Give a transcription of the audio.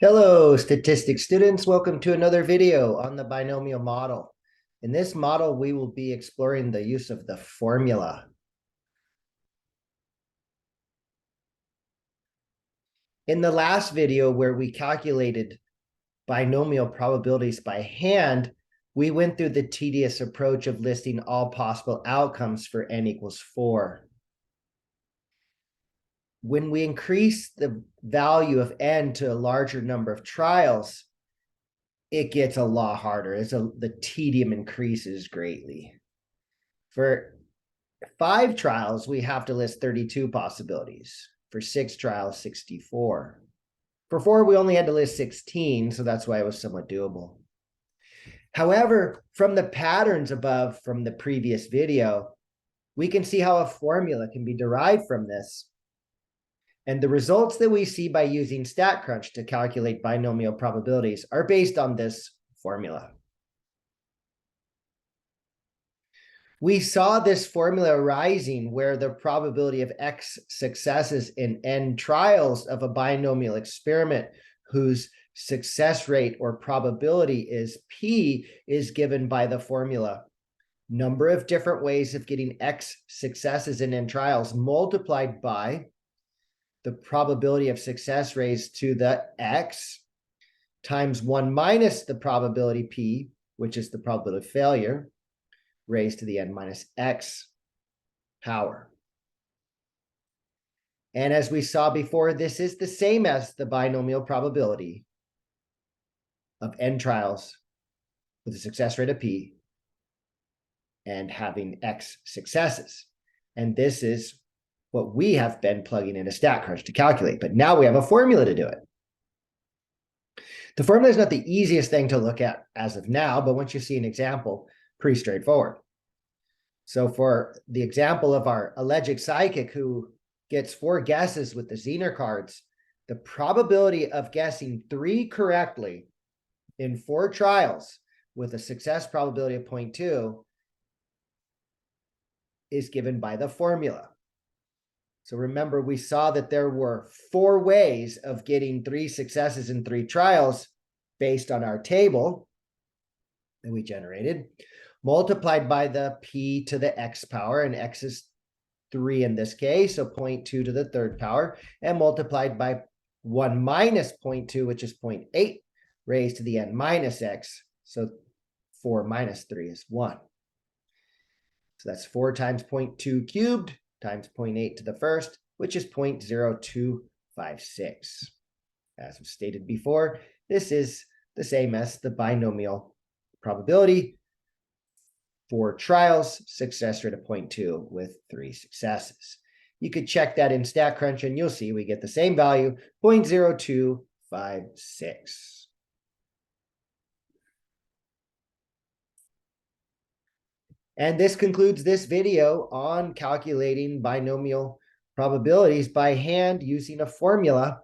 Hello, statistics students. Welcome to another video on the binomial model. In this model, we will be exploring the use of the formula. In the last video where we calculated binomial probabilities by hand, we went through the tedious approach of listing all possible outcomes for n equals 4. When we increase the value of n to a larger number of trials, it gets a lot harder. The tedium increases greatly. For 5 trials, we have to list 32 possibilities. For 6 trials, 64. For 4, we only had to list 16, so that's why it was somewhat doable. However, from the patterns above from the previous video, we can see how a formula can be derived from this. And the results that we see by using StatCrunch to calculate binomial probabilities are based on this formula. We saw this formula arising where the probability of X successes in N trials of a binomial experiment whose success rate or probability is P is given by the formula. Number of different ways of getting X successes in N trials multiplied by the probability of success raised to the X times 1 minus the probability P, which is the probability of failure, raised to the n minus x power. And as we saw before, this is the same as the binomial probability of n trials with a success rate of P and having X successes. And this is what we have been plugging into StatCrunch to calculate, but now we have a formula to do it. The formula is not the easiest thing to look at as of now, but once you see an example, pretty straightforward. So for the example of our alleged psychic who gets 4 guesses with the Zener cards, the probability of guessing 3 correctly in 4 trials with a success probability of 0.2 is given by the formula. So remember, we saw that there were 4 ways of getting 3 successes in 3 trials based on our table that we generated, multiplied by the P to the X power, and X is 3 in this case, so 0.2 to the 3rd power, and multiplied by 1 minus 0.2, which is 0.8, raised to the n minus x, so 4 minus 3 is 1. So that's 4 times 0.2 cubed times 0.8 to the 1st, which is 0.0256. As was stated before, this is the same as the binomial probability. 4 trials, success rate of 0.2 with 3 successes. You could check that in StatCrunch and you'll see we get the same value, 0.0256. And this concludes this video on calculating binomial probabilities by hand using a formula